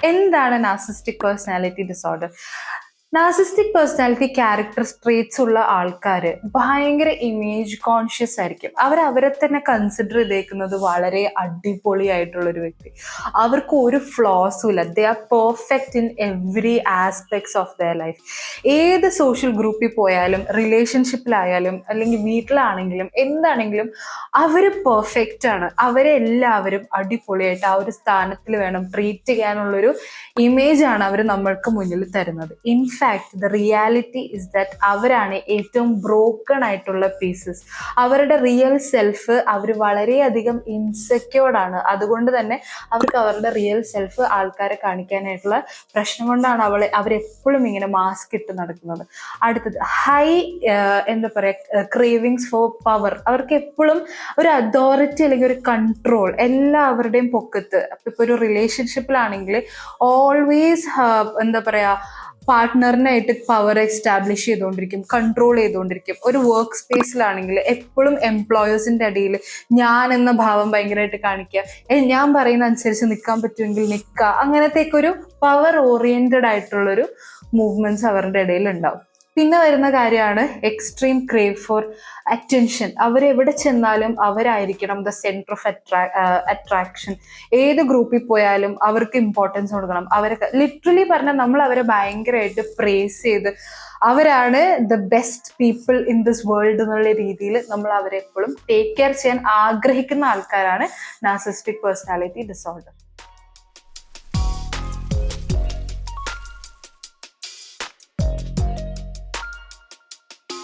എന്താണ് narcissistic personality disorder? Narcissistic personality character traits ഉള്ള ആൾക്കാർ ഭയങ്കര ഇമേജ് കോൺഷ്യസ് ആയിരിക്കും. അവരെ തന്നെ കൺസിഡർ ചെയ്തേക്കുന്നത് വളരെ അടിപൊളിയായിട്ടുള്ളൊരു വ്യക്തി. അവർക്ക് ഒരു ഫ്ലോസും ഇല്ല. They are perfect in every aspects of their life. ഏത് സോഷ്യൽ ഗ്രൂപ്പിൽ പോയാലും, റിലേഷൻഷിപ്പിലായാലും, അല്ലെങ്കിൽ വീട്ടിലാണെങ്കിലും, എന്താണെങ്കിലും അവർ പെർഫെക്റ്റ് ആണ്. അവരെ എല്ലാവരും അടിപൊളിയായിട്ട് ആ ഒരു സ്ഥാനത്തിൽ വേണം ട്രീറ്റ് ചെയ്യാനുള്ളൊരു ഇമേജ് ആണ് അവർ നമ്മൾക്ക് മുന്നിൽ തരുന്നത്. In fact the reality is that അവരാണ് ഏറ്റവും ബ്രോക്കൺ ആയിട്ടുള്ള പീസസ്. അവരുടെ റിയൽ സെൽഫ് അവർ വളരെയധികം ഇൻസെക്യൂർഡ് ആണ്. അതുകൊണ്ട് തന്നെ അവർക്ക് അവരുടെ റിയൽ സെൽഫ് ആൾക്കാരെ കാണിക്കാനായിട്ടുള്ള പ്രശ്നം കൊണ്ടാണ് അവരെപ്പോഴും ഇങ്ങനെ മാസ്ക് ഇട്ട് നടക്കുന്നത്. അടുത്തത് ഹൈ എന്താ പറയുക, ക്രേവിങ്സ് ഫോർ പവർ. അവർക്ക് എപ്പോഴും ഒരു അതോറിറ്റി അല്ലെങ്കിൽ ഒരു കൺട്രോൾ എല്ലാവരുടെയും പൊക്കത്ത്. ഇപ്പൊ ഒരു റിലേഷൻഷിപ്പിലാണെങ്കിൽ ഓൾവേസ് എന്താ പറയാ, പാർട്ട്ണറിനായിട്ട് പവർ എസ്റ്റാബ്ലിഷ് ചെയ്തുകൊണ്ടിരിക്കും, കൺട്രോൾ ചെയ്തുകൊണ്ടിരിക്കും. ഒരു വർക്ക് സ്പേസിലാണെങ്കിൽ എപ്പോഴും എംപ്ലോയേഴ്സിന്റെ ഇടയിൽ ഞാൻ എന്ന ഭാവം ഭയങ്കരമായിട്ട് കാണിക്കുക, ഞാൻ പറയുന്ന അനുസരിച്ച് നിൽക്കാൻ പറ്റുമെങ്കിൽ നിൽക്കുക, അങ്ങനത്തേക്കൊരു പവർ ഓറിയന്റഡ് ആയിട്ടുള്ളൊരു മൂവ്മെന്റ്സ് അവരുടെ ഇടയിൽ ഉണ്ടാവും. പിന്നെ വരുന്ന കാര്യമാണ് എക്സ്ട്രീം ക്രേവ് ഫോർ അറ്റൻഷൻ. അവരെവിടെ ചെന്നാലും അവരായിരിക്കണം ദ സെന്റർ ഓഫ് അട്രാക്ഷൻ. ഏത് ഗ്രൂപ്പിൽ പോയാലും അവർക്ക് ഇമ്പോർട്ടൻസ് കൊടുക്കണം. അവരൊക്കെ ലിറ്ററലി പറഞ്ഞാൽ നമ്മൾ അവരെ ഭയങ്കരമായിട്ട് പ്രേസ് ചെയ്ത് അവരാണ് the best people in this world എന്നുള്ള രീതിയിൽ നമ്മൾ അവരെ എപ്പോഴും ടേക്ക് കെയർ ചെയ്യാൻ ആഗ്രഹിക്കുന്ന ആൾക്കാരാണ് നാർസിസ്റ്റിക് പേഴ്സണാലിറ്റി ഡിസോർഡർ.